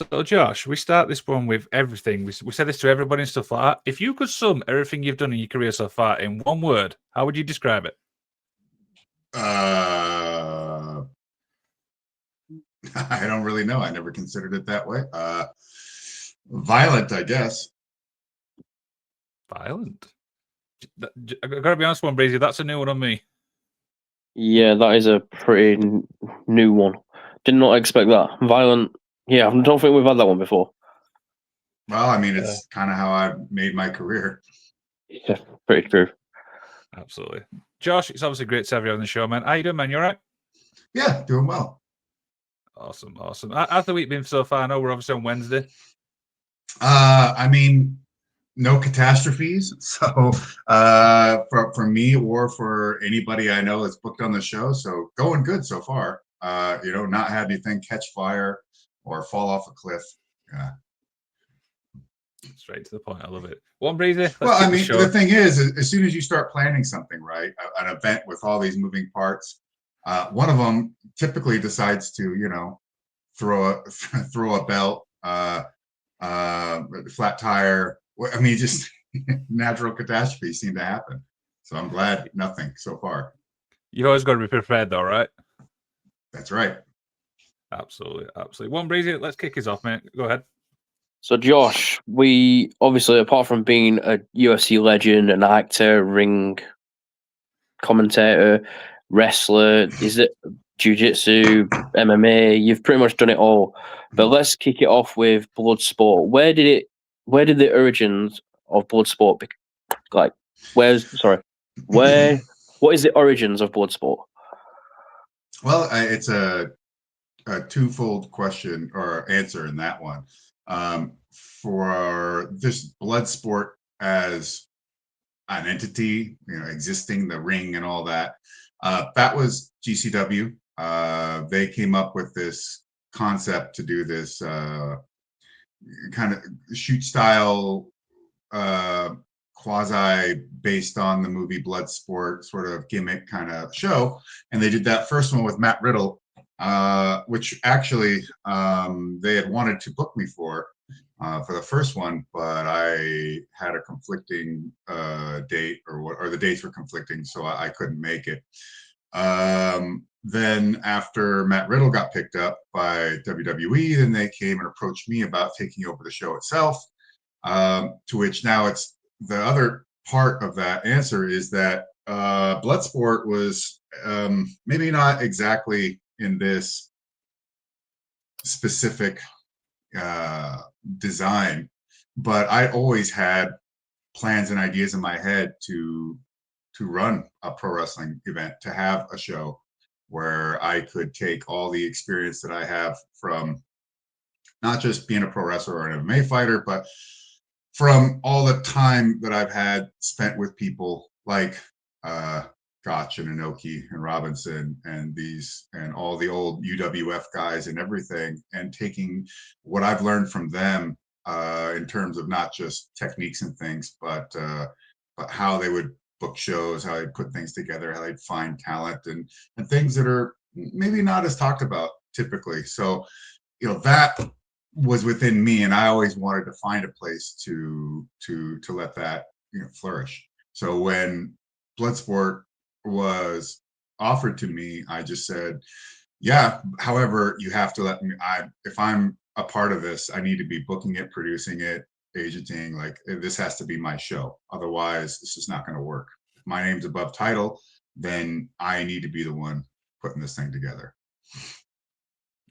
So, Josh, we start this one with everything. We said this to everybody and stuff like that. If you could sum everything you've done in your career so far in one word, how would you describe it? I don't really know. I never considered it that way. Violent, I guess. Violent. I gotta be honest, one Breezy. That's a new one on me. Yeah, that is a pretty new one. Did not expect that. Violent. Yeah, I don't think we've had that one before. Well, I mean, it's kind of how I made my career. Yeah, pretty true. Absolutely. Josh, it's obviously great to have you on the show, man. How you doing, man? You all right? Yeah, doing well. Awesome. How's the week been so far? I know we're obviously on Wednesday. I mean, no catastrophes. So for me or for anybody I know that's booked on the show, so going good so far. Not had anything catch fire or fall off a cliff. Yeah. Straight to the point. I love it. One Breezy. Well, I mean, the thing is, as soon as you start planning something, right, an event with all these moving parts, one of them typically decides to, throw a belt, flat tire. I mean, just natural catastrophes seem to happen. So I'm glad nothing so far. You've always got to be prepared, though, right? That's right. Absolutely. One Breezy, let's kick us off, mate. Go ahead. So, Josh, we obviously, apart from being a UFC legend, an actor, ring commentator, wrestler, is it jiu-jitsu, MMA? You've pretty much done it all. But let's kick it off with Bloodsport. Where did the origins of Bloodsport what is the origins of Bloodsport? Well, it's a twofold question or answer in that one. For this Bloodsport as an entity, existing, the ring and all that, that was GCW. They came up with this concept to do this kind of shoot style, quasi based on the movie Bloodsport sort of gimmick kind of show. And they did that first one with Matt Riddle, which actually they had wanted to book me for the first one, but I had a conflicting date, or the dates were conflicting, so I couldn't make it. Then after Matt Riddle got picked up by WWE, then they came and approached me about taking over the show itself. To which now it's the other part of that answer is that Bloodsport was maybe not exactly in this specific design, but I always had plans and ideas in my head to run a pro wrestling event, to have a show where I could take all the experience that I have from not just being a pro wrestler or an MMA fighter, but from all the time that I've had spent with people like Gotch and Inoki and Robinson and all the old UWF guys and everything, and taking what I've learned from them in terms of not just techniques and things, but how they would book shows, how they'd put things together, how they'd find talent and things that are maybe not as talked about typically. So, that was within me, and I always wanted to find a place to let that flourish. So when Bloodsport was offered to me, I just said, yeah, however, you have to let me, if I'm a part of this, I need to be booking it, producing it, agenting. Like, this has to be my show, otherwise this is not going to work. If my name's above title, then I need to be the one putting this thing together.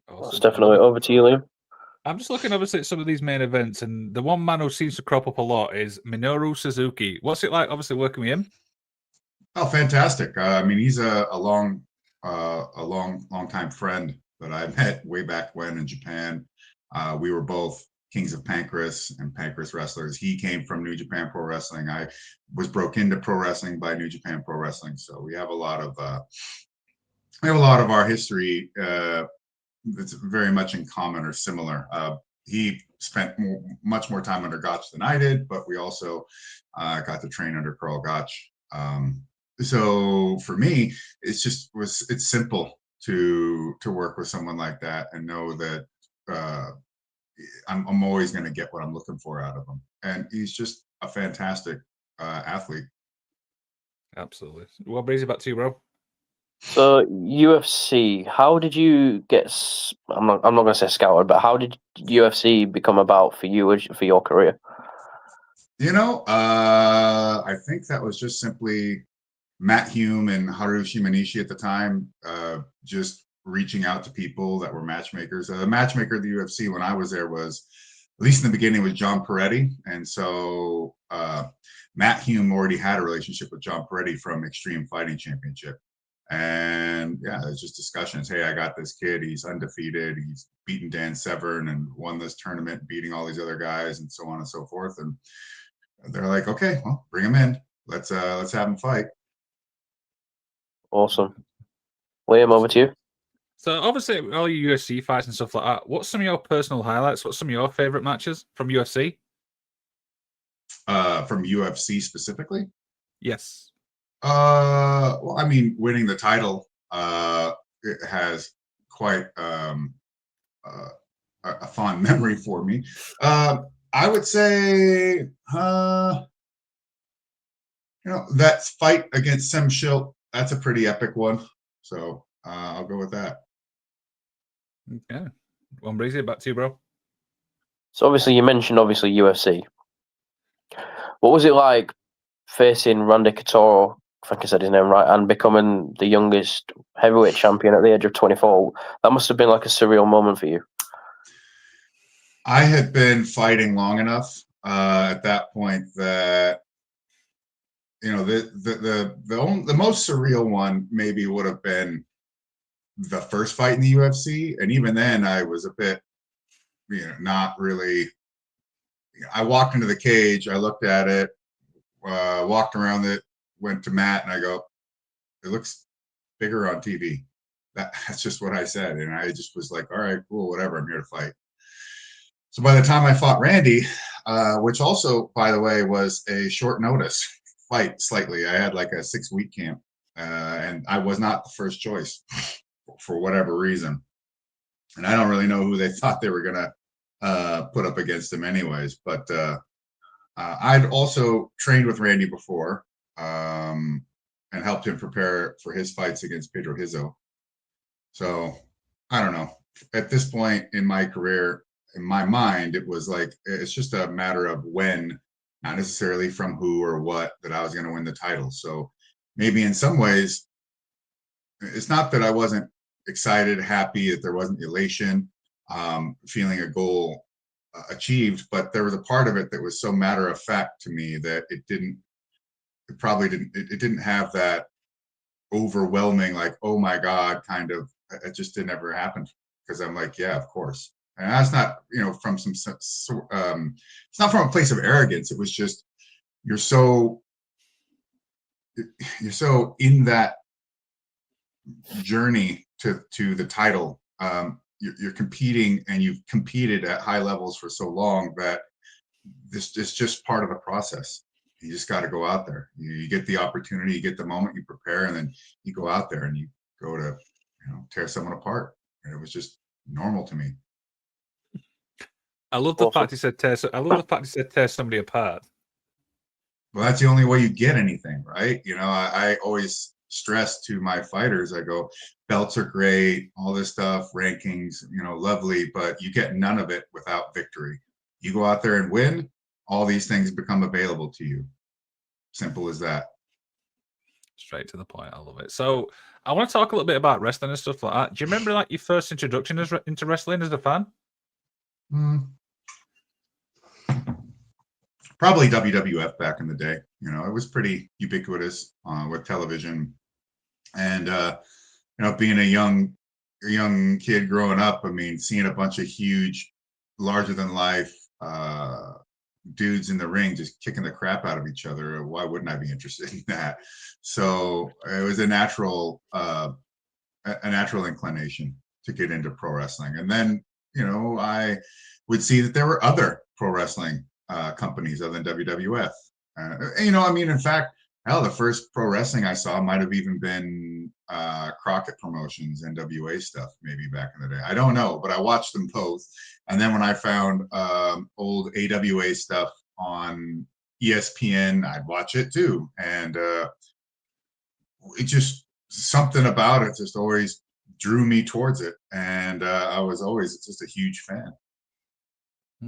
Awesome. That's definitely over to you, Liam. I'm just looking obviously at some of these main events, and the one man who seems to crop up a lot is Minoru Suzuki. What's it like, obviously, working with him? Oh, fantastic! I mean, he's a long time friend that I met way back when in Japan. We were both Kings of Pancrase and Pancrase wrestlers. He came from New Japan Pro Wrestling. I was broke into pro wrestling by New Japan Pro Wrestling, so we have a lot of our history that's very much in common or similar. He spent much more time under Gotch than I did, but we also got to train under Carl Gotch. So for me, it's simple to work with someone like that and know that I'm always going to get what I'm looking for out of him. And he's just a fantastic athlete. Absolutely. What brings you back to you, bro? So UFC, how did you get? I'm not going to say scouted, but how did UFC become about for you for your career? I think that was just simply Matt Hume and Harushi Manishi at the time, just reaching out to people that were matchmakers. The matchmaker of the UFC when I was there was, at least in the beginning, was John Peretti. And so Matt Hume already had a relationship with John Peretti from Extreme Fighting Championship. And yeah, it's just discussions. Hey, I got this kid. He's undefeated. He's beaten Dan Severn and won this tournament, beating all these other guys, and so on and so forth. And they're like, okay, well, bring him in. Let's have him fight. Awesome. Liam, over to you. So obviously, all your UFC fights and stuff like that. What's some of your personal highlights? What's some of your favorite matches from UFC? From UFC specifically? Yes. Well, I mean, winning the title it has quite a fond memory for me. I would say, that fight against Sem Schilt, that's a pretty epic one. So I'll go with that. Okay. One brings it back to you, bro. So obviously, you mentioned UFC. What was it like facing Randy Couture, if I can say his name right, and becoming the youngest heavyweight champion at the age of 24? That must have been like a surreal moment for you. I had been fighting long enough at that point that the most surreal one maybe would have been the first fight in the UFC, and even then I was a bit, not really. I walked into the cage, I looked at it, walked around it, went to Matt, and I go, "It looks bigger on TV." That's just what I said, and I just was like, "All right, cool, whatever. I'm here to fight." So by the time I fought Randy, which also, by the way, was a short notice fight slightly. I had like a 6-week camp, and I was not the first choice for whatever reason. And I don't really know who they thought they were going to put up against him anyways. But I'd also trained with Randy before and helped him prepare for his fights against Pedro Hizo. So I don't know. At this point in my career, in my mind, it was like, it's just a matter of when, not necessarily from who or what, that I was going to win the title. So maybe in some ways, it's not that I wasn't excited, happy, that there wasn't elation, feeling a goal achieved, but there was a part of it that was so matter of fact to me that it didn't have that overwhelming, like, oh my God, kind of, it just didn't ever happen, because I'm like, yeah, of course. And that's not, from it's not from a place of arrogance. It was just, you're so in that journey to the title. You're competing, and you've competed at high levels for so long that this is just part of a process. You just got to go out there. You get the opportunity, you get the moment, you prepare, and then you go out there and you go to, tear someone apart. And it was just normal to me. I love the fact he said tear. I love the fact he said tear somebody apart. Well, that's the only way you get anything, right? I always stress to my fighters, I go, belts are great, all this stuff, rankings, lovely, but you get none of it without victory. You go out there and win, all these things become available to you. Simple as that. Straight to the point. I love it. So I want to talk a little bit about wrestling and stuff like that. Do you remember like your first introduction into wrestling as a fan? Probably WWF back in the day. It was pretty ubiquitous with television, and being a young kid growing up. I mean, seeing a bunch of huge, larger than life dudes in the ring just kicking the crap out of each other. Why wouldn't I be interested in that? So it was a natural inclination to get into pro wrestling, and then I would see that there were other pro wrestling companies other than WWF. In fact, hell, the first pro wrestling I saw might have even been Crockett Promotions, NWA stuff, maybe back in the day. I don't know, but I watched them both. And then when I found old AWA stuff on ESPN, I'd watch it too. And it just, something about it just always drew me towards it. And I was always just a huge fan.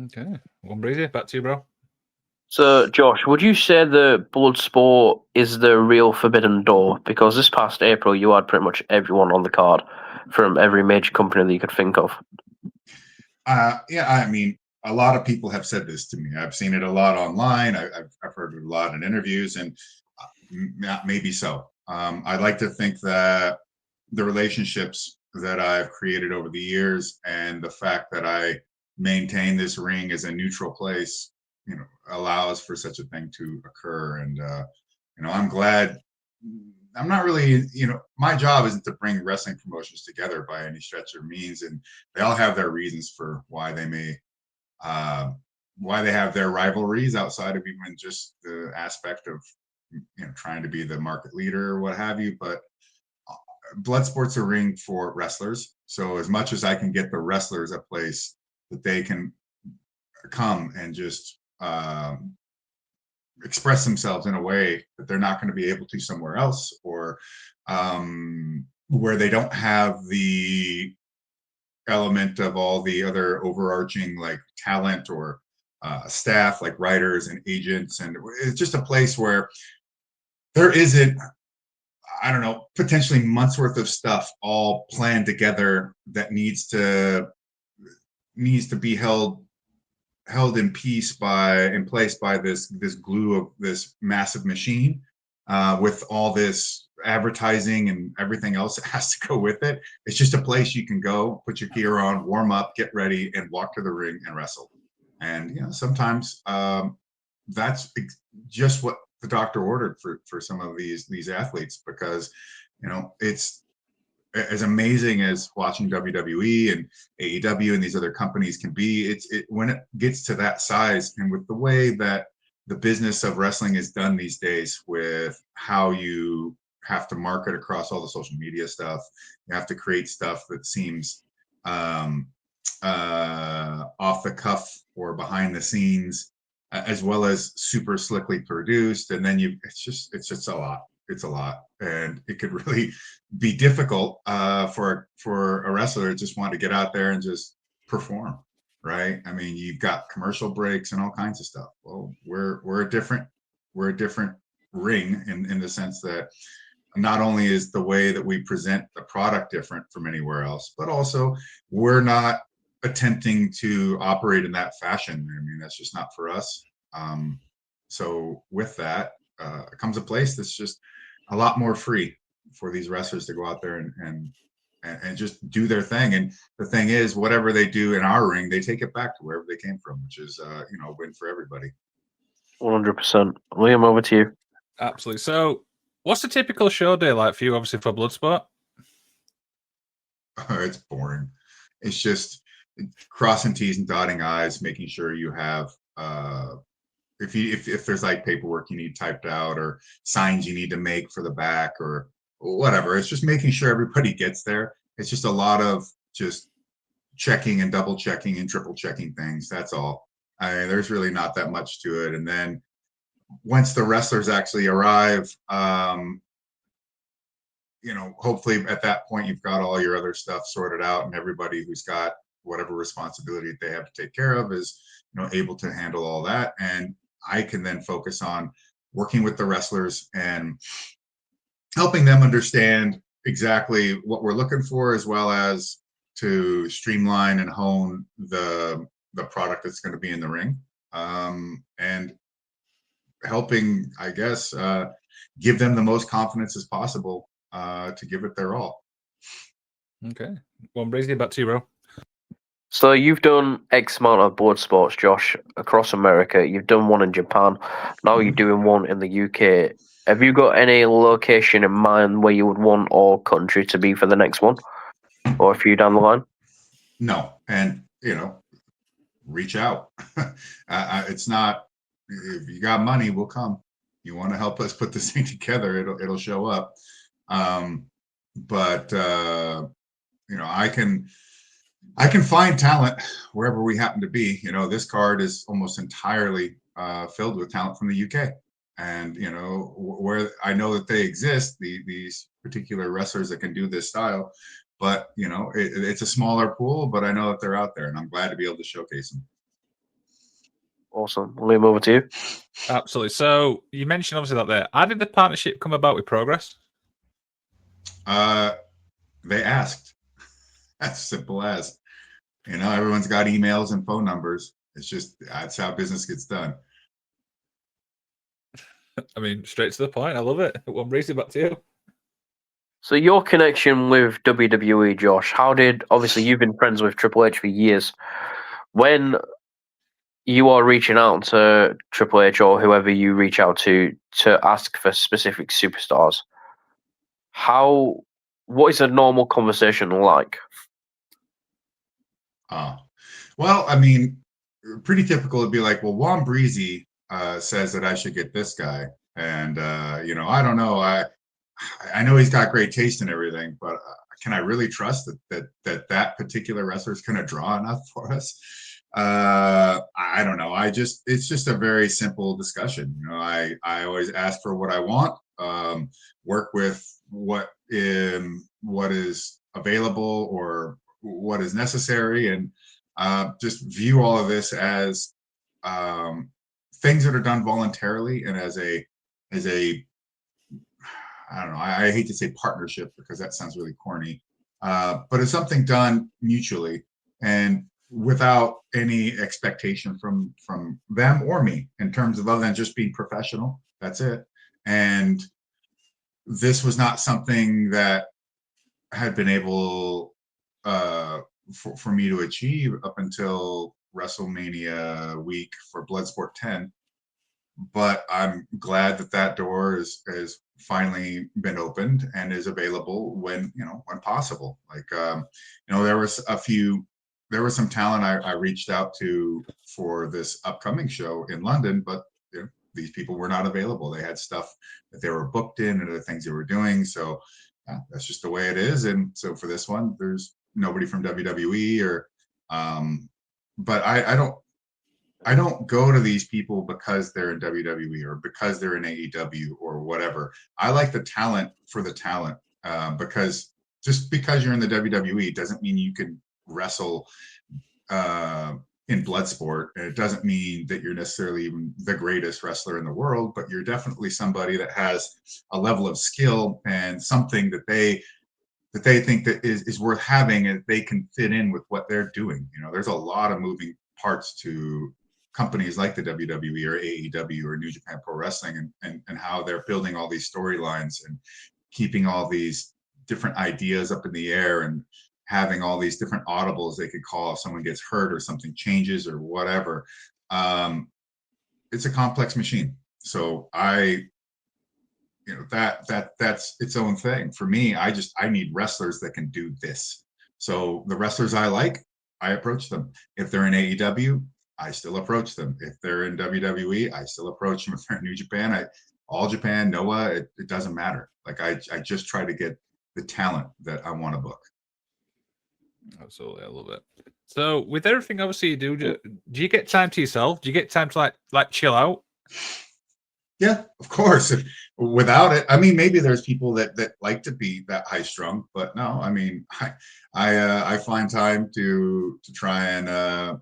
Okay. One breezy. Back to you, bro. So, Josh, would you say that Bloodsport is the real forbidden door? Because this past April, you had pretty much everyone on the card from every major company that you could think of. Yeah, I mean, a lot of people have said this to me. I've seen it a lot online. I've heard it a lot in interviews, and maybe so. I'd like to think that the relationships that I've created over the years and the fact that I maintain this ring as a neutral place, allows for such a thing to occur. And I'm glad. I'm not really, my job isn't to bring wrestling promotions together by any stretch or means, and they all have their reasons for why they may, why they have their rivalries outside of even just the aspect of, trying to be the market leader or what have you. But Bloodsport's a ring for wrestlers, so as much as I can get the wrestlers a place that they can come and just express themselves in a way that they're not going to be able to somewhere else, or where they don't have the element of all the other overarching like talent or staff like writers and agents. And it's just a place where there isn't, I don't know, potentially months worth of stuff all planned together that needs to be held in place by this glue of this massive machine, with all this advertising and everything else that has to go with it. It's just a place you can go, put your gear on, warm up, get ready, and walk to the ring and wrestle. And sometimes that's just what the doctor ordered for some of these athletes, because it's as amazing as watching WWE and AEW and these other companies can be. When it gets to that size, and with the way that the business of wrestling is done these days, with how you have to market across all the social media stuff, you have to create stuff that seems off the cuff or behind the scenes, as well as super slickly produced. And then it's just a lot. It's a lot, and it could really be difficult for a wrestler to just want to get out there and just perform, right? I mean, you've got commercial breaks and all kinds of stuff. Well, we're a different ring in the sense that not only is the way that we present the product different from anywhere else, but also we're not attempting to operate in that fashion. I mean, that's just not for us. So with that comes a place that's just a lot more free for these wrestlers to go out there and just do their thing. And the thing is, whatever they do in our ring, they take it back to wherever they came from, which is a win for everybody. 100%. Liam, over to you. Absolutely. So, what's the typical show day like for you, obviously, for Bloodsport? It's boring. It's just crossing T's and dotting I's, making sure you have if there's like paperwork you need typed out or signs you need to make for the back or whatever. It's just making sure everybody gets there. It's just a lot of just checking and double checking and triple checking things. That's all. There's really not that much to it. And then once the wrestlers actually arrive, hopefully at that point you've got all your other stuff sorted out, and everybody who's got whatever responsibility they have to take care of is able to handle all that. And I can then focus on working with the wrestlers and helping them understand exactly what we're looking for, as well as to streamline and hone the product that's going to be in the ring, and helping, I guess, give them the most confidence as possible to give it their all. Okay. One breezy, back to you, bro. So you've done X amount of board sports, Josh, across America. You've done one in Japan. Now you're doing one in the UK. Have you got any location in mind where you would want or country to be for the next one, or a few down the line? No, and reach out. It's not, if you got money, we'll come. You want to help us put this thing together, it'll show up. But I can. I can find talent wherever we happen to be. This card is almost entirely filled with talent from the UK. And, where I know that they exist, these particular wrestlers that can do this style, but, it's a smaller pool, but I know that they're out there, and I'm glad to be able to showcase them. Awesome. Liam, over to you. Absolutely. So you mentioned obviously that there. How did the partnership come about with Progress? They asked. As simple as. Everyone's got emails and phone numbers. It's just, that's how business gets done. I mean, straight to the point. I love it. One Breezy, back to you. So your connection with WWE, Josh, obviously you've been friends with Triple H for years. When you are reaching out to Triple H or whoever you reach out to ask for specific superstars, what is a normal conversation like? Well, I mean, pretty typical would be like, well, Juan Breezy says that I should get this guy. And, I don't know. I know he's got great taste and everything, but can I really trust that particular wrestler is going to draw enough for us? I don't know. It's just a very simple discussion. I always ask for what I want, work with what is available or what is necessary, and just view all of this as things that are done voluntarily and as a I don't know. I hate to say partnership because that sounds really corny, but it's something done mutually and without any expectation from them or me in terms of other than just being professional. That's it. And this was not something that had been able for me to achieve up until WrestleMania week for BloodSport 10. But I'm glad that door is finally been opened and is available when possible. Like there was some talent I reached out to for this upcoming show in London, but these people were not available. They had stuff that they were booked in and other things they were doing. So that's just the way it is. And so for this one, there's nobody from WWE or but I don't go to these people because they're in WWE or because they're in AEW or whatever. I like the talent for the talent because just because you're in the WWE doesn't mean you can wrestle in Bloodsport. And it doesn't mean that you're necessarily even the greatest wrestler in the world, but you're definitely somebody that has a level of skill and something that they think that is worth having and they can fit in with what they're doing. There's a lot of moving parts to companies like the WWE or AEW or New Japan Pro Wrestling and how they're building all these storylines and keeping all these different ideas up in the air and having all these different audibles they could call if someone gets hurt or something changes or whatever. It's a complex machine. So that's its own thing. For me, I need wrestlers that can do this. So the wrestlers I like, I approach them. If they're in AEW, I still approach them. If they're in WWE, I still approach them. If they're in New Japan, All Japan, Noah, it doesn't matter. Like I just try to get the talent that I want to book. Absolutely, I love it. So with everything obviously you do you get time to yourself? Do you get time to like chill out? Yeah, of course. Without it, I mean, maybe there's people that like to be that high strung, but no, I mean, I find time to try and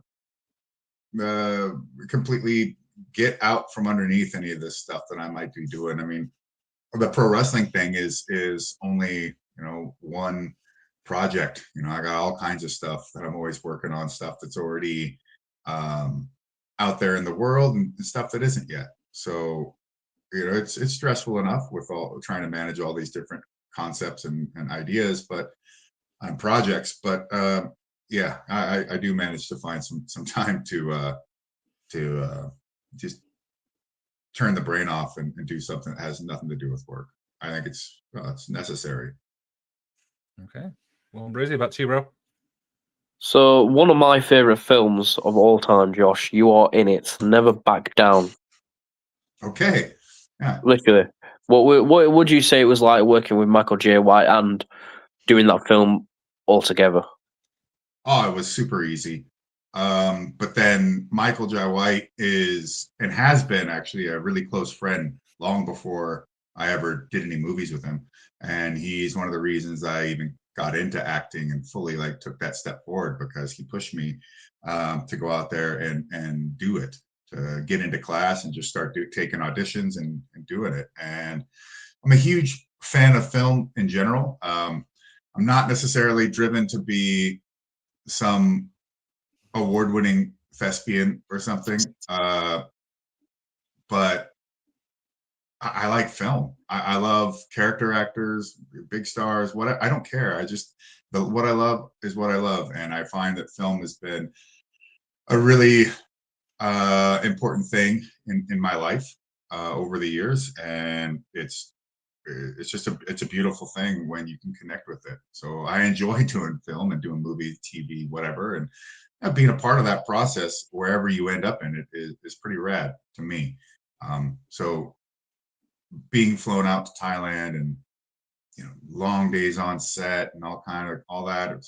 completely get out from underneath any of this stuff that I might be doing. I mean, the pro wrestling thing is only one project. I got all kinds of stuff that I'm always working on, stuff that's already out there in the world and stuff that isn't yet. So it's stressful enough with all trying to manage all these different concepts and ideas, but on projects. But yeah, I do manage to find some time to just turn the brain off and do something that has nothing to do with work. I think it's necessary. Okay. Well, Brizzy, back to you, bro. So one of my favorite films of all time, Josh, you are in it. Never Back Down. Okay. Yeah. Literally. What would you say it was like working with Michael J. White and doing that film all together? Oh, it was super easy. But then Michael Jai White is and has been actually a really close friend long before I ever did any movies with him. And he's one of the reasons I even got into acting and fully like took that step forward because he pushed me to go out there and do it, to get into class and just start taking auditions and doing it. And I'm a huge fan of film in general. I'm not necessarily driven to be some award-winning thespian or something, but I like film. I love character actors, big stars. What I don't care. What I love is what I love, and I find that film has been a really important thing in my life over the years, and it's a beautiful thing when you can connect with it. So I enjoy doing film and doing movies, TV, whatever, and being a part of that process wherever you end up in it is pretty rad to me. So being flown out to Thailand and long days on set and all that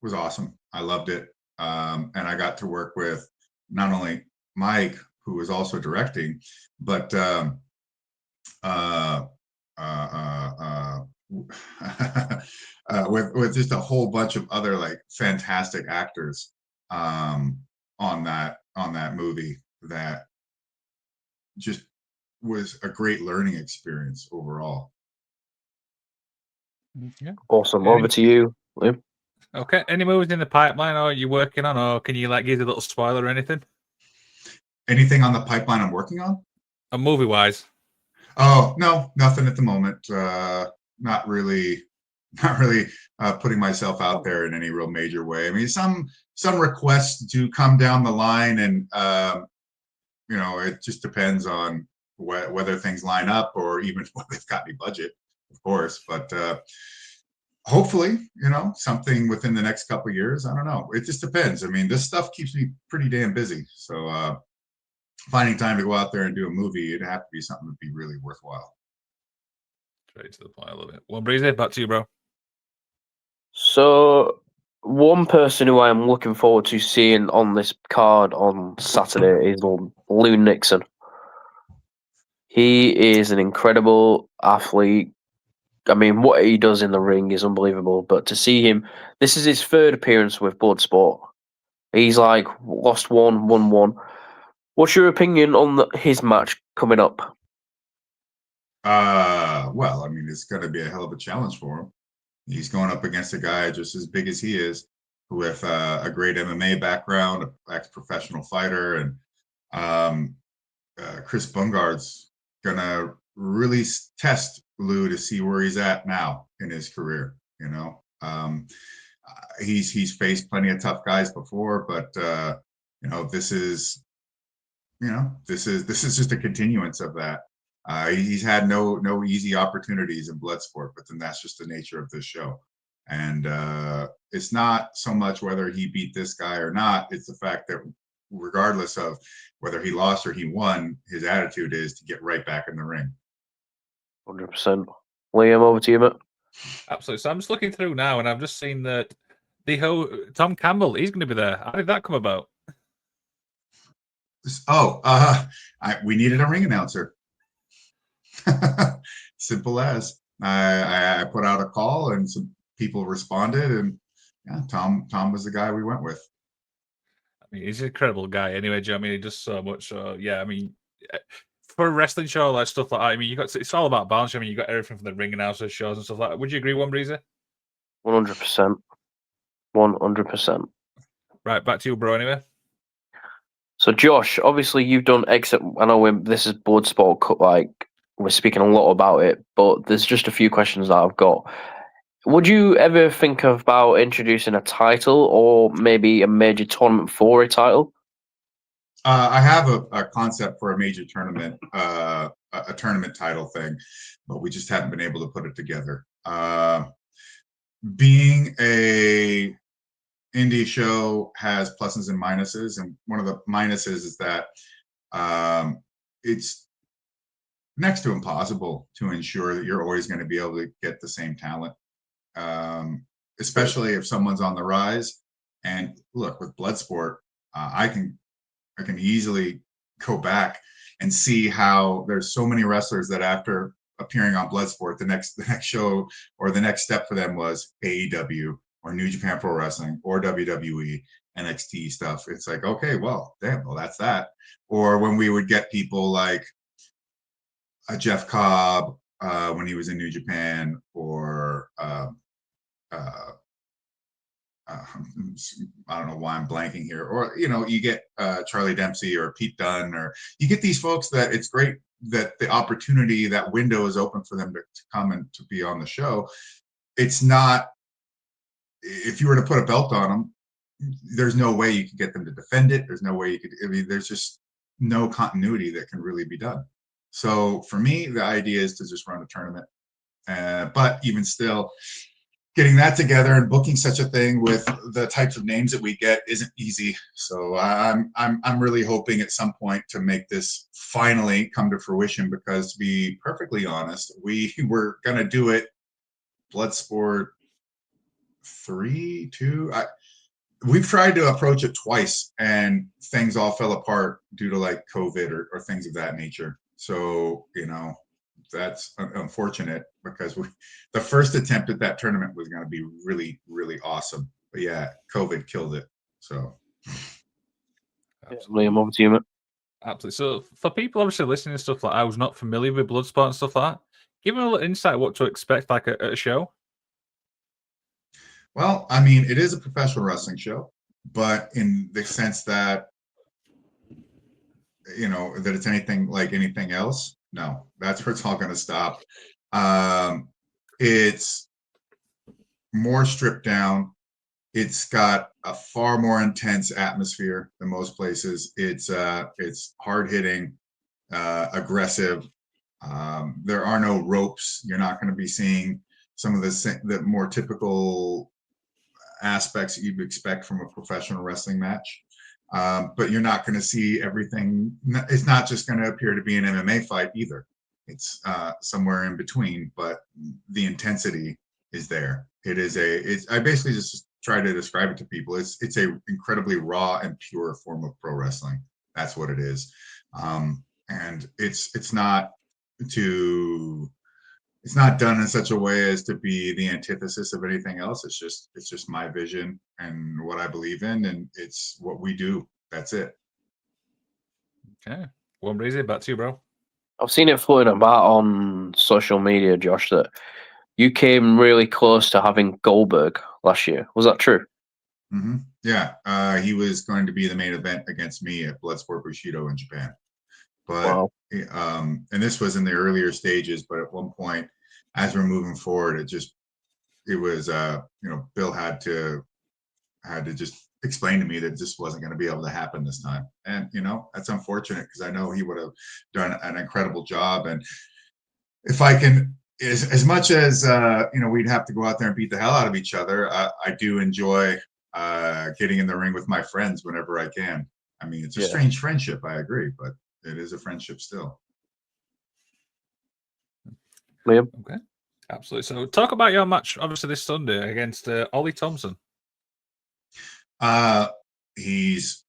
was awesome. I loved it, and I got to work with not only Mike, who was also directing, but uh, with just a whole bunch of other like fantastic actors on that movie that just was a great learning experience overall. Yeah. Awesome. Over to you, Liam. Okay. Any movies in the pipeline, or are you working on, or can you like give a little spoiler or anything? Anything on the pipeline I'm working on? A movie wise. Oh no, nothing at the moment. Not really, not really putting myself out there in any real major way. I mean, some requests do come down the line, and it just depends on whether things line up or even whether they've got any budget, of course. But hopefully, something within the next couple of years. I don't know. It just depends. I mean, this stuff keeps me pretty damn busy. So finding time to go out there and do a movie, it'd have to be something that'd be really worthwhile. Straight to the point. I love it. Well, Breezy, back to you, bro. So, one person who I am looking forward to seeing on this card on Saturday is Lou Nixon. He is an incredible athlete. I mean, what he does in the ring is unbelievable. But to see him, this is his third appearance with Bloodsport. He's like lost one, won one. What's your opinion on his match coming up? Well, I mean, it's going to be a hell of a challenge for him. He's going up against a guy just as big as he is, with a great MMA background, an ex-professional fighter, and Chris Bungard's gonna really test Lou to see where he's at now in his career. He's faced plenty of tough guys before, but this is just a continuance of that. He's had no easy opportunities in Bloodsport, but then that's just the nature of this show. And it's not so much whether he beat this guy or not, it's the fact that regardless of whether he lost or he won, his attitude is to get right back in the ring. 100%. Liam, over to you, mate. Absolutely. So I'm just looking through now, and I've just seen that the whole Tom Campbell, he's going to be there. How did that come about? We needed a ring announcer. Simple as. I put out a call and some people responded, and yeah, Tom was the guy we went with. I mean, he's an incredible guy. Anyway, Joe, I mean, he does so much. So yeah, I mean, for a wrestling show, like stuff like that, I mean, it's all about balance. I mean, you got everything from the ring announcers, shows, and stuff like that. Would you agree, One Breezer? 100%. 100%. Right, back to you, bro. Anyway. So, Josh, obviously you've done exit. I know this is Bloodsport, like we're speaking a lot about it, but there's just a few questions that I've got. Would you ever think about introducing a title or maybe a major tournament for a title? I have a concept for a major tournament, a tournament title thing, but we just haven't been able to put it together. Being a indie show has pluses and minuses, and one of the minuses is that it's next to impossible to ensure that you're always going to be able to get the same talent, especially if someone's on the rise. And look, with Bloodsport, I can easily go back and see how there's so many wrestlers that after appearing on Bloodsport, the next show or the next step for them was AEW or New Japan Pro Wrestling or WWE, NXT stuff. It's like, okay, well, damn, well, that's that. Or when we would get people like Jeff Cobb when he was in New Japan, or I don't know why I'm blanking here, or you get Charlie Dempsey or Pete Dunne, or you get these folks that it's great that the opportunity, that window is open for them to come and to be on the show. It's not, if you were to put a belt on them, there's no way you could get them to defend it. There's no way you could, I mean, there's just no continuity that can really be done. So for me, the idea is to just run a tournament. But even still, getting that together and booking such a thing with the types of names that we get isn't easy. So I'm really hoping at some point to make this finally come to fruition, because to be perfectly honest, we were gonna do it Bloodsport 3, 2. We've tried to approach it twice and things all fell apart due to like COVID or things of that nature. So, that's unfortunate, because the first attempt at that tournament was going to be really, really awesome. But yeah, COVID killed it. So. Liam, over to you, mate. Absolutely. So for people obviously listening to stuff like I was not familiar with Bloodsport and stuff like that, give me a little insight what to expect like at a show. Well, I mean, it is a professional wrestling show, but in the sense that, that it's anything like anything else, no, that's where it's all going to stop. It's more stripped down. It's got a far more intense atmosphere than most places. It's hard hitting, aggressive. There are no ropes. You're not going to be seeing some of the more typical aspects that you'd expect from a professional wrestling match. But you're not going to see everything. It's not just going to appear to be an MMA fight either. It's somewhere in between, but the intensity is there. I basically just try to describe it to people. It's a incredibly raw and pure form of pro wrestling. That's what it is. And it's not done in such a way as to be the antithesis of anything else. It's just my vision and what I believe in, and it's what we do. That's it. Okay. Well, Breezy, back to you, bro. I've seen it floating about on social media, Josh, that you came really close to having Goldberg last year. Was that true? Mm-hmm. Yeah. He was going to be the main event against me at Bloodsport Bushido in Japan. But Wow. And this was in the earlier stages, but at one point, as we're moving forward, it was Bill had to just explain to me that this wasn't going to be able to happen this time. And that's unfortunate, because I know he would have done an incredible job. And if I can, as much as we'd have to go out there and beat the hell out of each other, I do enjoy getting in the ring with my friends whenever I can. I mean, it's a strange friendship, I agree, but it is a friendship still. Liam? Okay. Absolutely. So talk about your match, obviously, this Sunday against Oli Thompson. He's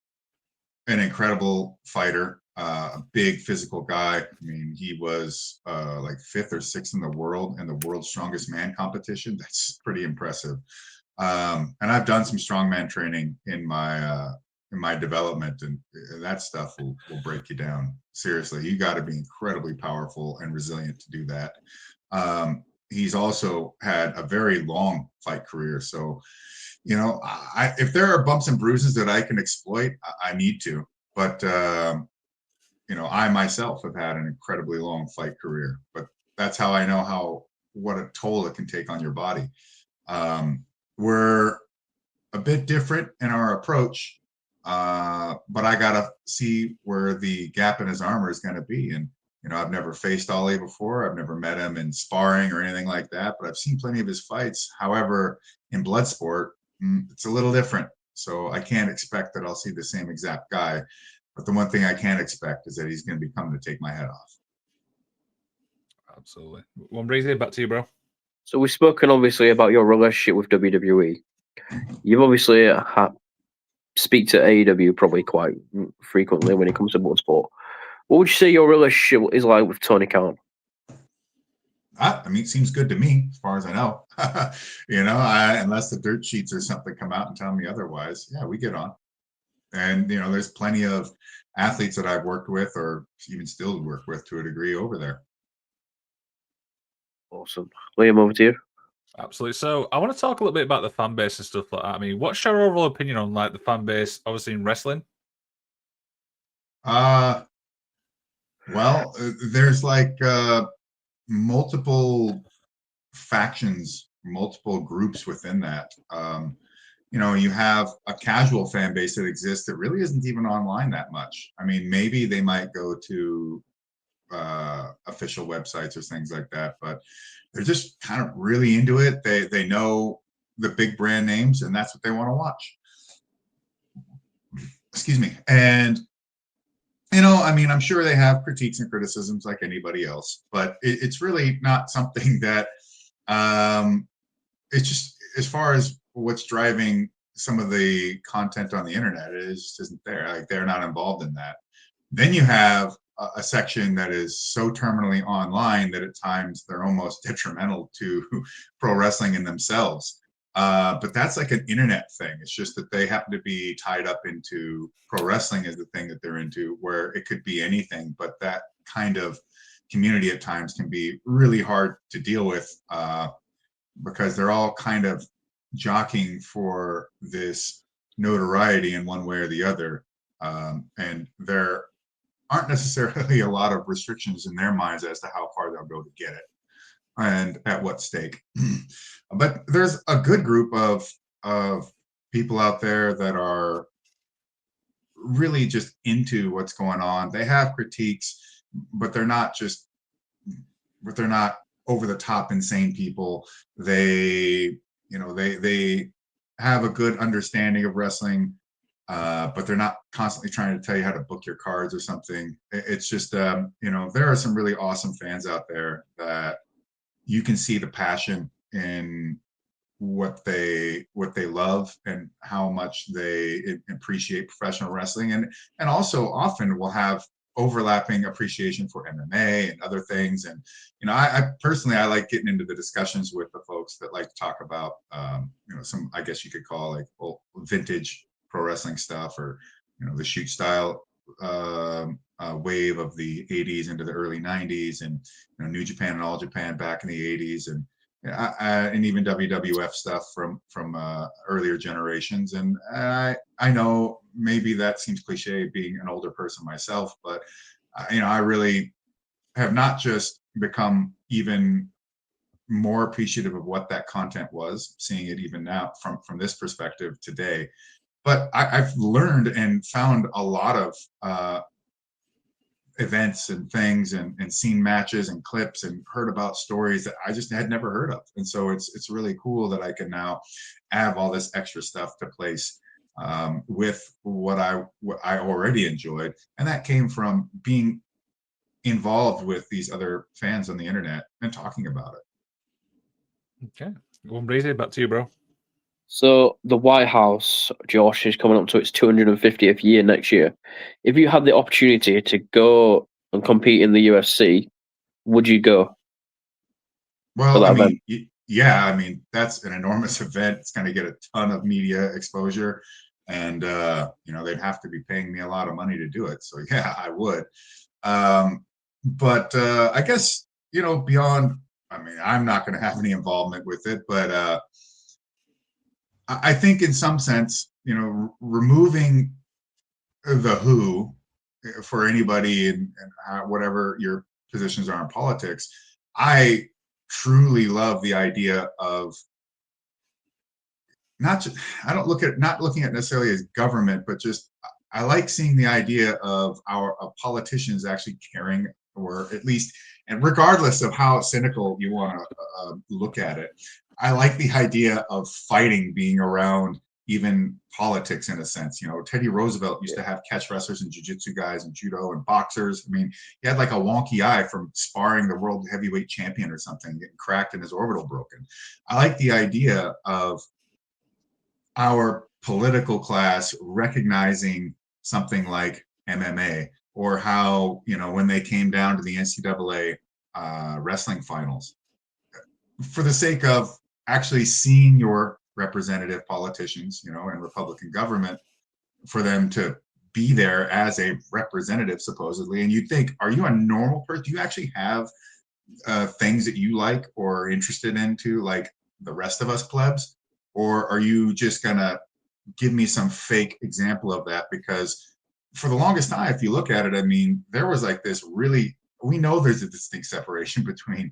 an incredible fighter, a big physical guy. I mean, he was like 5th or 6th in the world in the world's strongest man competition. That's pretty impressive. And I've done some strongman training in my development, and that stuff will break you down. Seriously, you got to be incredibly powerful and resilient to do that. He's also had a very long fight career. So, if there are bumps and bruises that I can exploit, I need to. But, I myself have had an incredibly long fight career. But that's how I know what a toll it can take on your body. We're a bit different in our approach, but I got to see where the gap in his armor is going to be. And I've never faced Oli before. I've never met him in sparring or anything like that, but I've seen plenty of his fights. However, in Bloodsport, it's a little different. So I can't expect that I'll see the same exact guy. But the one thing I can expect is that he's going to be coming to take my head off. Absolutely. Well, Breezy, back to you, bro. So we've spoken, obviously, about your relationship with WWE. You've obviously speak to AEW probably quite frequently when it comes to Bloodsport. What would you say your relationship is like with Tony Khan? I mean, it seems good to me, as far as I know. Unless the dirt sheets or something come out and tell me otherwise, yeah, we get on. And there's plenty of athletes that I've worked with, or even still work with to a degree over there. Awesome, Liam, over to you. Absolutely. So I want to talk a little bit about the fan base and stuff like that. I mean, what's your overall opinion on like the fan base, obviously in wrestling? Well, there's like multiple factions, multiple groups within that. You have a casual fan base that exists that really isn't even online that much. I mean, maybe they might go to official websites or things like that, but they're just kind of really into it. They know the big brand names, and that's what they want to watch. Excuse me. And I mean, I'm sure they have critiques and criticisms like anybody else, but it's really not something that it's just, as far as what's driving some of the content on the internet, it just isn't there. Like, they're not involved in that. Then you have a section that is so terminally online that at times they're almost detrimental to pro wrestling in themselves. But that's like an internet thing. It's just that they happen to be tied up into pro wrestling as the thing that they're into, where it could be anything. But that kind of community at times can be really hard to deal with, because they're all kind of jockeying for this notoriety in one way or the other. And there aren't necessarily a lot of restrictions in their minds as to how far they'll go to get it and at what stake. But there's a good group of people out there that are really just into what's going on. They have critiques, but they're not over the top insane people. They have a good understanding of wrestling, but they're not constantly trying to tell you how to book your cards or something. It's just, there are some really awesome fans out there that you can see the passion in what they love and how much they appreciate professional wrestling, and also often will have overlapping appreciation for MMA and other things. And I personally, I like getting into the discussions with the folks that like to talk about some, I guess you could call, like, vintage pro wrestling stuff, or the shoot style wave of the 80s into the early 90s, and New Japan and All Japan back in the 80s, and and even WWF stuff from earlier generations. And I know maybe that seems cliche, being an older person myself, but I really have not just become even more appreciative of what that content was, seeing it even now from this perspective today. But I've learned and found a lot of events and things, and seen matches and clips and heard about stories that I just had never heard of. And so it's really cool that I can now add all this extra stuff to place with what I already enjoyed. And that came from being involved with these other fans on the internet and talking about it. Okay. Go on, Breezy, back to you, bro. So the White House, Josh, is coming up to its 250th year next year. If you had the opportunity to go and compete in the UFC, would you go? Well, I mean, yeah, I mean, that's an enormous event. It's going to get a ton of media exposure, and they'd have to be paying me a lot of money to do it. So yeah, I would. But I guess, beyond, I mean, I'm not going to have any involvement with it, but I think in some sense, removing the who for anybody, and whatever your positions are in politics, I truly love the idea of not looking at necessarily as government, but just, I like seeing the idea of politicians actually caring, or at least, and regardless of how cynical you want to look at it, I like the idea of fighting being around even politics in a sense. Teddy Roosevelt used to have catch wrestlers and jiu-jitsu guys and judo and boxers. I mean, he had like a wonky eye from sparring the world heavyweight champion or something, getting cracked and his orbital broken. I like the idea of our political class recognizing something like MMA, or how, when they came down to the NCAA wrestling finals, for the sake of actually seeing your representative politicians, in Republican government, for them to be there as a representative supposedly, and you think, are you a normal person? Do you actually have things that you like or interested into like the rest of us plebs, or are you just gonna give me some fake example of that? Because for the longest time, if you look at it, I mean, there was like this really, we know there's a distinct separation between,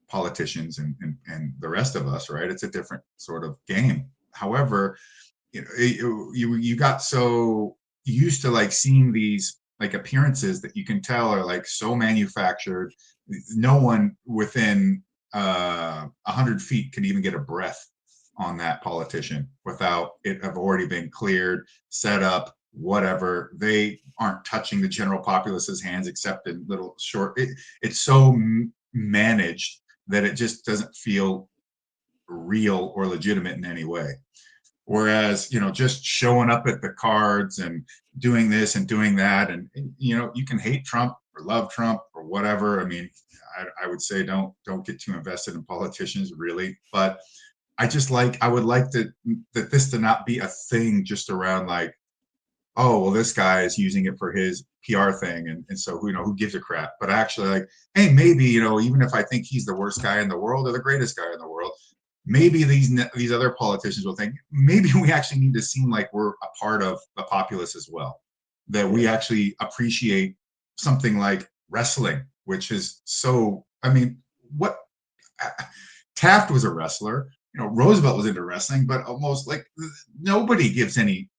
politicians and the rest of us, right? It's a different sort of game. However, you got so used to like seeing these like appearances that you can tell are like so manufactured. No one within 100 feet can even get a breath on that politician without it have already been cleared, set up, whatever. They aren't touching the general populace's hands except in little short. It's so managed that it just doesn't feel real or legitimate in any way. Whereas, just showing up at the cards and doing this and doing that, and you can hate Trump or love Trump or whatever. I mean, I would say don't get too invested in politicians, really. But I would like that this to not be a thing just around like, oh, well, this guy is using it for his PR thing, and so who gives a crap? But actually, like, hey, maybe, even if I think he's the worst guy in the world or the greatest guy in the world, maybe these other politicians will think maybe we actually need to seem like we're a part of the populace as well, that we actually appreciate something like wrestling, which is so. I mean, what Taft was a wrestler. Roosevelt was into wrestling, but almost like nobody gives any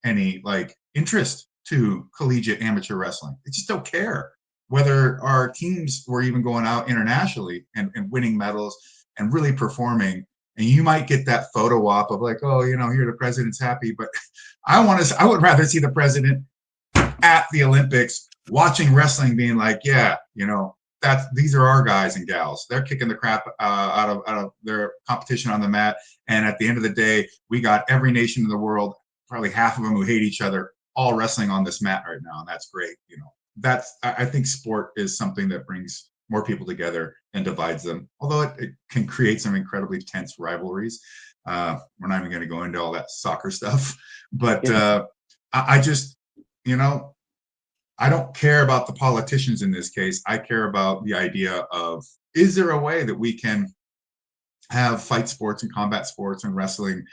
like interest to collegiate amateur wrestling. They just don't care whether our teams were even going out internationally and winning medals and really performing. And you might get that photo op of like, oh, here the president's happy, but I would rather see the president at the Olympics watching wrestling, being like, yeah, these are our guys and gals. They're kicking the crap out of their competition on the mat. And at the end of the day, we got every nation in the world, probably half of them who hate each other, all wrestling on this mat right now. And that's great. I think sport is something that brings more people together and divides them, although it can create some incredibly tense rivalries. We're not even going to go into all that soccer stuff, but I just, I don't care about the politicians in this case. I care about the idea of, is there a way that we can have fight sports and combat sports and wrestling,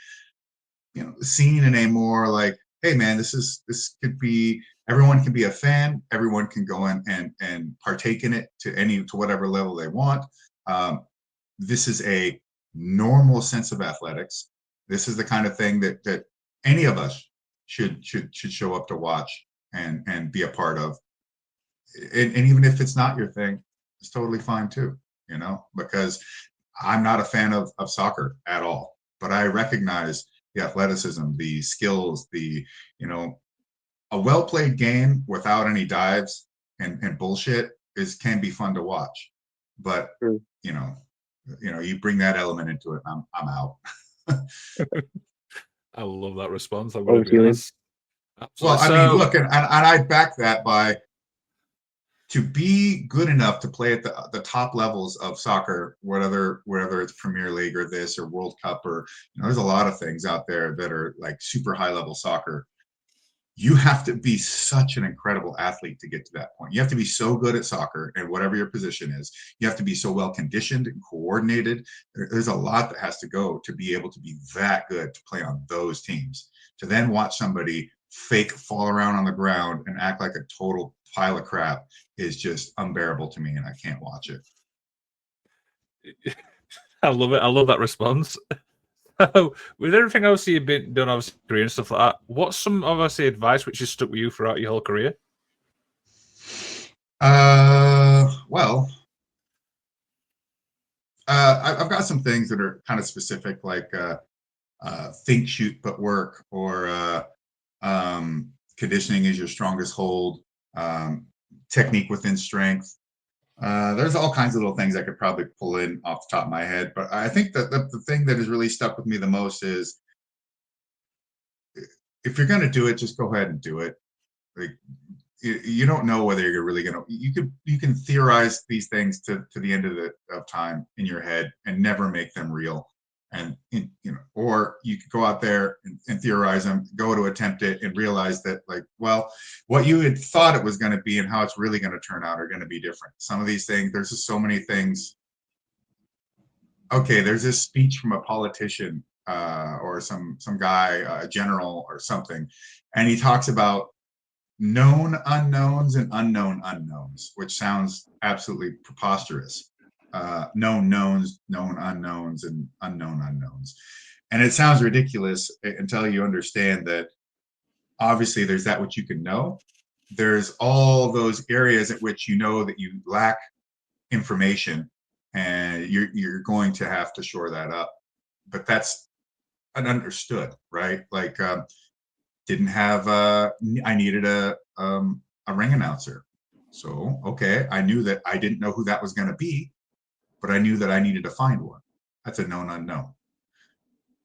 seen in a more like, hey man, this could be, everyone can be a fan, everyone can go in and partake in it to whatever level they want. This is a normal sense of athletics. This is the kind of thing that any of us should show up to watch and be a part of. And even if it's not your thing, it's totally fine too, because I'm not a fan of soccer at all, but I recognize the athleticism, the skills, a well-played game without any dives and bullshit can be fun to watch. But, you bring that element into it, I'm out. I love that response. I'm going to be honest. Well, I mean, look, and I back that by, to be good enough to play at the top levels of soccer, whether it's Premier League or this or World Cup, or there's a lot of things out there that are like super high level soccer. You have to be such an incredible athlete to get to that point. You have to be so good at soccer and whatever your position is. You have to be so well conditioned and coordinated. There's a lot that has to go to be able to be that good to play on those teams. To then watch somebody fake fall around on the ground and act like a total pile of crap is just unbearable to me, and I can't watch it. I love it. I love that response. With everything else you've been done, obviously, career and stuff like that, what's some obviously advice which has stuck with you throughout your whole career? Well, I've got some things that are kind of specific, like think, shoot, but work, or conditioning is your strongest hold, technique within strength. There's all kinds of little things I could probably pull in off the top of my head, but I think that the thing that has really stuck with me the most is if you're going to do it, just go ahead and do it. Like, you don't know whether you're really going to, you can theorize these things to the end of time in your head and never make them real. And, or you could go out there and theorize them, go to attempt it and realize that, like, well, what you had thought it was going to be and how it's really going to turn out are going to be different. Some of these things, there's just so many things. Okay, there's this speech from a politician or some guy, a general or something, and he talks about known unknowns and unknown unknowns, which sounds absolutely preposterous. Known knowns, known unknowns, and unknown unknowns. And it sounds ridiculous until you understand that obviously there's that which you can know. There's all those areas at which you know that you lack information, and you're going to have to shore that up. But that's an understood, right? Like, didn't have I needed a ring announcer. So, okay, I knew that I didn't know who that was going to be, but I knew that I needed to find one. That's a known unknown.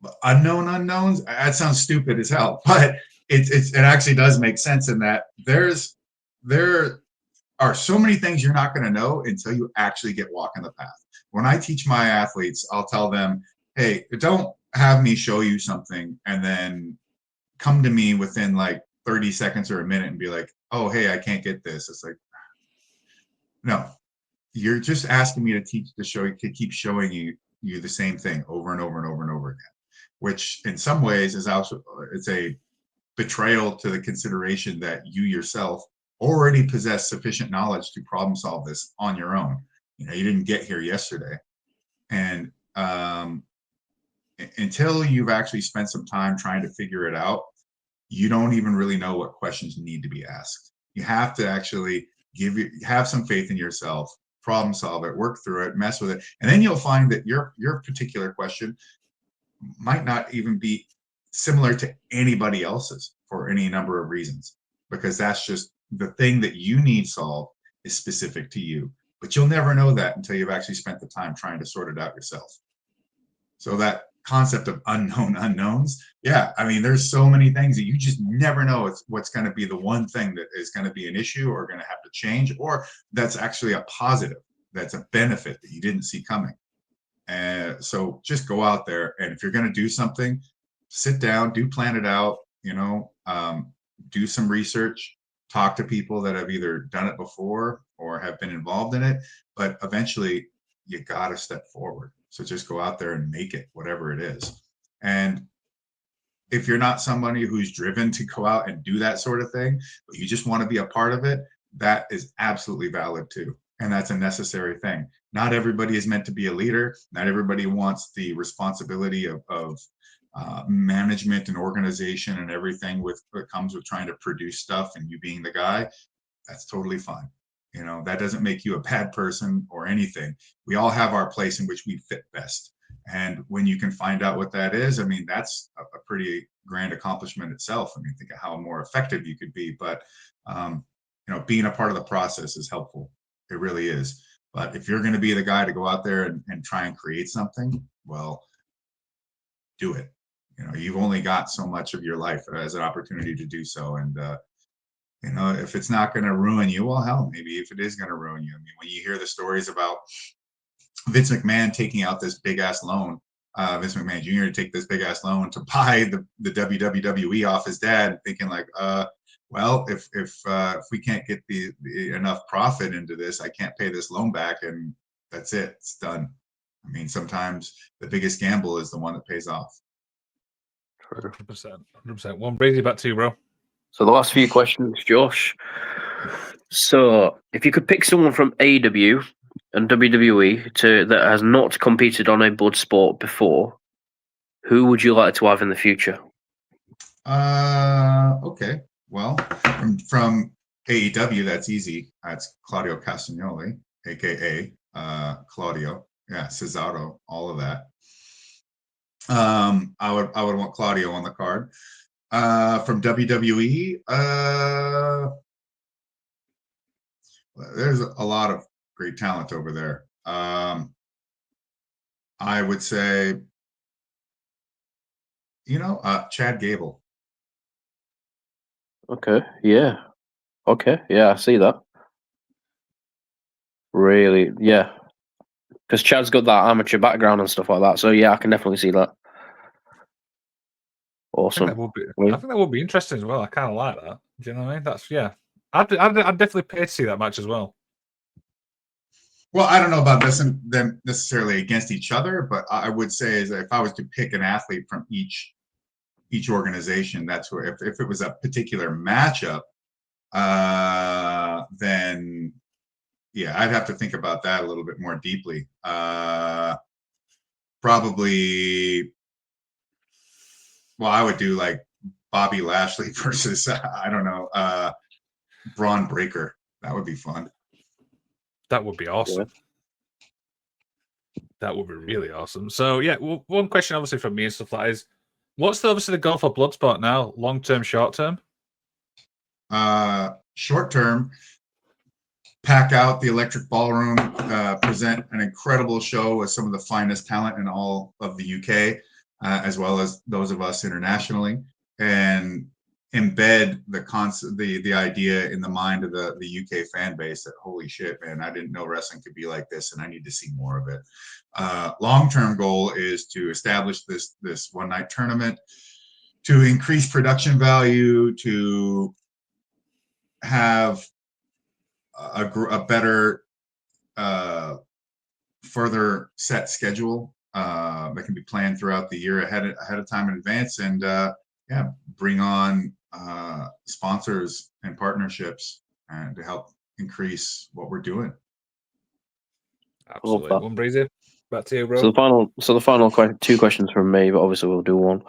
But unknown unknowns, that sounds stupid as hell, but it actually does make sense in that there are so many things you're not going to know until you actually get walking the path. When I teach my athletes, I'll tell them, hey, don't have me show you something and then come to me within like 30 seconds or a minute and be like, oh, hey, I can't get this. It's like, no, you're just asking me to keep showing you the same thing over and over and over and over again, which in some ways is also, it's a betrayal to the consideration that you yourself already possess sufficient knowledge to problem solve this on your own. You didn't get here yesterday. And until you've actually spent some time trying to figure it out, you don't even really know what questions need to be asked. You have to actually have some faith in yourself, problem solve it, work through it, mess with it. And then you'll find that your particular question might not even be similar to anybody else's for any number of reasons, because that's just the thing that you need solved is specific to you. But you'll never know that until you've actually spent the time trying to sort it out yourself. So that concept of unknown unknowns, yeah, I mean, there's so many things that you just never know what's going to be the one thing that is going to be an issue or going to have to change, or that's actually a positive, that's a benefit that you didn't see coming. And so just go out there, and if you're going to do something, sit down, plan it out, do some research, talk to people that have either done it before or have been involved in it, but eventually you got to step forward. So just go out there and make it, whatever it is. And if you're not somebody who's driven to go out and do that sort of thing, but you just want to be a part of it, that is absolutely valid too. And that's a necessary thing. Not everybody is meant to be a leader. Not everybody wants the responsibility of management and organization and everything that comes with trying to produce stuff and you being the guy. That's totally fine. That doesn't make you a bad person or anything. We all have our place in which we fit best. And when you can find out what that is, I mean, that's a pretty grand accomplishment itself. I mean, think of how more effective you could be. But, being a part of the process is helpful. It really is. But if you're going to be the guy to go out there and try and create something, well, do it. You've only got so much of your life as an opportunity to do so. And, if it's not going to ruin you, well, hell, maybe if it is going to ruin you. I mean, when you hear the stories about Vince McMahon taking out this big ass loan, Vince McMahon Jr. to take this big ass loan to buy the WWE off his dad, thinking like, well, if we can't get the enough profit into this, I can't pay this loan back, and that's it. It's done. I mean, sometimes the biggest gamble is the one that pays off. 100%. 100%. One brings you back to you, bro. So the last few questions, Josh. So if you could pick someone from AEW and WWE that has not competed on a blood sport before, who would you like to have in the future? Okay. Well, from AEW, that's easy. That's Claudio Castagnoli, aka Claudio. Yeah, Cesaro, all of that. I would want Claudio on the card. From WWE, there's a lot of great talent over there. I would say, Chad Gable. Okay. Yeah. Okay. Yeah, I see that. Really. Yeah. Because Chad's got that amateur background and stuff like that. So yeah, I can definitely see that. I think Awesome. that would be. Yeah. I think that would be interesting as well. I kind of like that. Do you know what I mean? That's yeah. I'd definitely pay to see that match as well. Well, I don't know about them necessarily against each other, but I would say is that if I was to pick an athlete from each organization, that's where if it was a particular matchup, then yeah, I'd have to think about that a little bit more deeply. Probably, well, I would do like Bobby Lashley versus I don't know, Braun Breaker. That would be fun. That would be awesome. That would be really awesome. So yeah, one question obviously from me and stuff like that is, what's obviously the goal for Bloodsport now? Long term, short term? Short term, pack out the Electric Ballroom, present an incredible show with some of the finest talent in all of the UK, as well as those of us internationally, and embed the idea in the mind of the UK fan base that holy shit, man, I didn't know wrestling could be like this, and I need to see more of it. Long-term goal is to establish this one night tournament, to increase production value, to have a better further set schedule that can be planned throughout the year ahead of time in advance, and yeah, bring on sponsors and partnerships and to help increase what we're doing. Absolutely. One breezy. Back to you, bro. So the final two questions from me, but obviously we'll do one.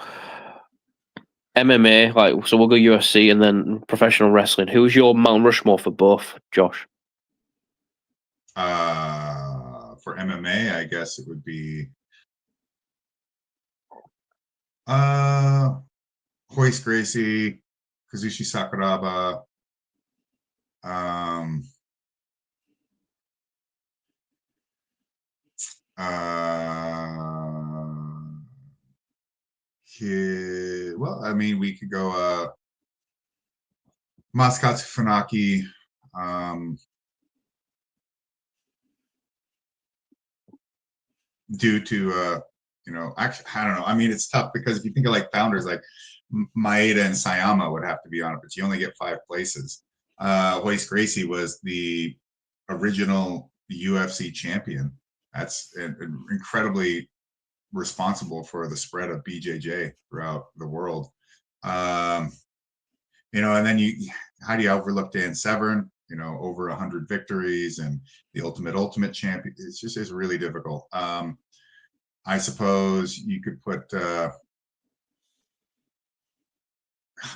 MMA, so we'll go UFC and then professional wrestling. Who's your Mount Rushmore for both, Josh? For MMA, I guess it would be Royce Gracie, Kazushi Sakuraba, well, I mean, we could go Masakatsu Funaki, due to actually, I don't know. I mean, it's tough because if you think of like founders, like Maeda and Sayama would have to be on it, but you only get 5 places. Royce Gracie was the original UFC champion. That's incredibly responsible for the spread of BJJ throughout the world. And then how do you overlook Dan Severn? Over 100 victories and the ultimate champion. It's really difficult. I suppose you could put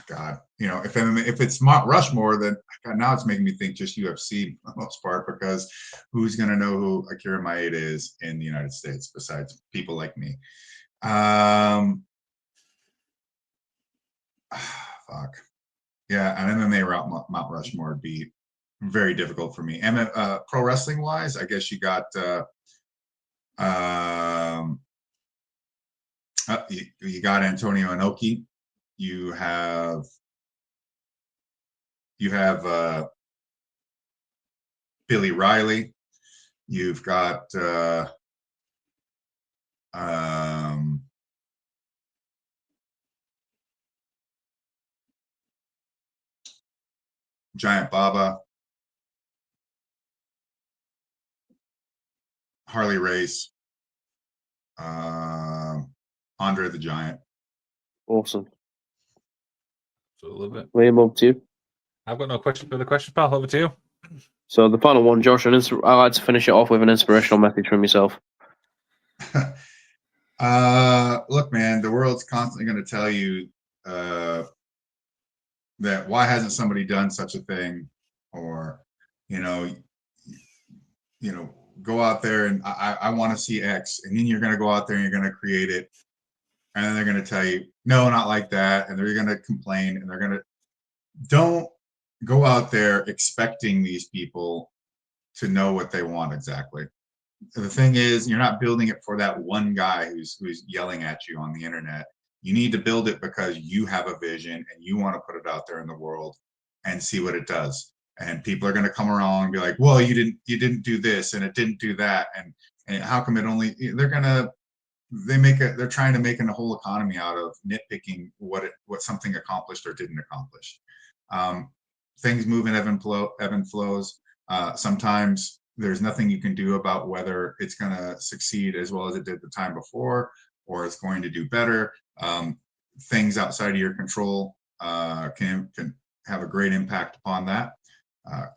God, if it's Mount Rushmore, then God, now it's making me think just UFC for the most part, because who's going to know who Akira Maeda is in the United States besides people like me? Fuck. Yeah, an MMA Mount Rushmore would be very difficult for me. Pro wrestling wise, I guess you got you got Antonio Inoki. You have Billy Riley. You've got Giant Baba, Harley Race, Andre the Giant. Awesome. So a little bit. Liam, over to you. I've got no question for the question, pal. Over to you. So the final one, Josh, I like to finish it off with an inspirational message from yourself. Look, man, the world's constantly going to tell you that why hasn't somebody done such a thing, or go out there and I want to see X, and then you're going to go out there and you're going to create it, and then they're going to tell you no, not like that, and they're going to complain, and they're going to don't go out there expecting these people to know what they want exactly. The thing is, you're not building it for that one guy who's yelling at you on the internet. You need to build it because you have a vision and you want to put it out there in the world and see what it does. And people are going to come around and be like, well, you didn't do this and it didn't do that. And how come it only, they're trying to make a whole economy out of nitpicking what something accomplished or didn't accomplish. Things move in ebb and flows. Sometimes there's nothing you can do about whether it's going to succeed as well as it did the time before, or it's going to do better. Things outside of your control can have a great impact upon that.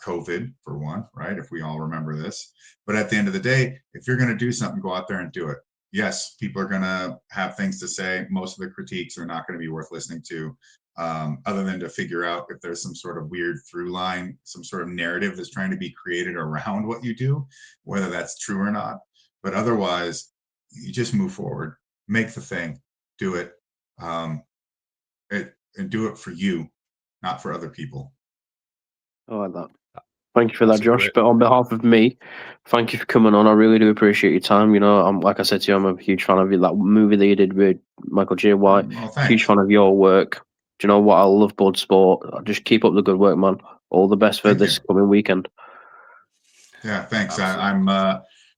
COVID, for one, right? If we all remember this. But at the end of the day, if you're going to do something, go out there and do it. Yes, people are going to have things to say. Most of the critiques are not going to be worth listening to, other than to figure out if there's some sort of weird through line, some sort of narrative that's trying to be created around what you do, whether that's true or not. But otherwise, you just move forward, make the thing, do it, and do it for you, not for other people. I like that. Thank you for that, Josh. Great. But on behalf of me, thank you for coming on. I really do appreciate your time. You know, I'm like I said to you, I'm a huge fan of you. That movie that you did with Michael J. White. Huge fan of your work. Do you know what? I love Bloodsport. Just keep up the good work, man. All the best for this coming weekend. Yeah, thanks. I'm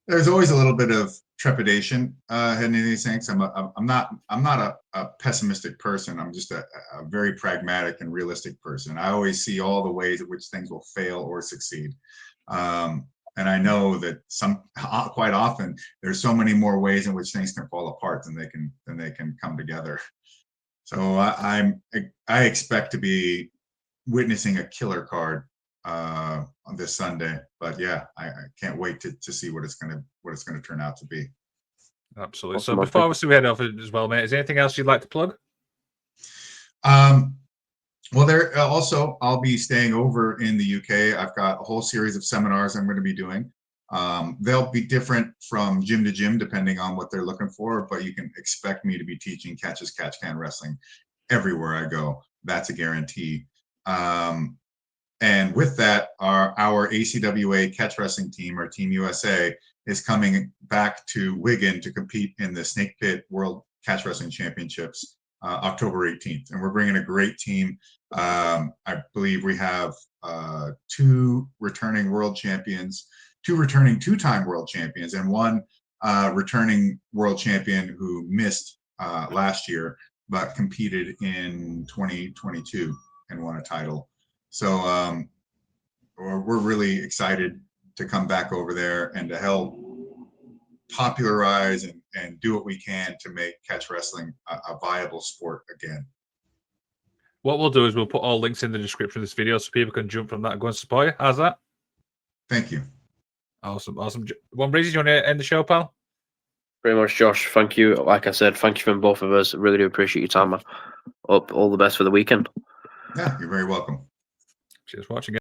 there's always a little bit of trepidation heading into these things. I'm not a pessimistic person. I'm just a very pragmatic and realistic person. I always see all the ways in which things will fail or succeed. And I know that quite often there's so many more ways in which things can fall apart than they can come together. So I expect to be witnessing a killer card on this Sunday. But yeah, I can't wait to see what it's gonna turn out to be. Absolutely. So before obviously we head off as well, mate, is there anything else you'd like to plug? Well, there also I'll be staying over in the UK. I've got a whole series of seminars I'm going to be doing. They'll be different from gym to gym depending on what they're looking for, but you can expect me to be teaching catch can wrestling everywhere I go. That's a guarantee. And with that, our ACWA catch wrestling team, our Team USA, is coming back to Wigan to compete in the Snake Pit World Catch Wrestling Championships October 18th. And we're bringing a great team. I believe we have two returning two-time world champions, and one returning world champion who missed last year, but competed in 2022 and won a title. So we're really excited to come back over there and to help popularize and do what we can to make catch wrestling a viable sport again. What we'll do is we'll put all links in the description of this video so people can jump from that and go and support you. How's that? Thank you. Awesome. One Breezy, do you want to end the show, pal? Pretty much, Josh. Thank you. Like I said, thank you from both of us. Really do appreciate your time, man. All the best for the weekend. Yeah, you're very welcome. Cheers for watching.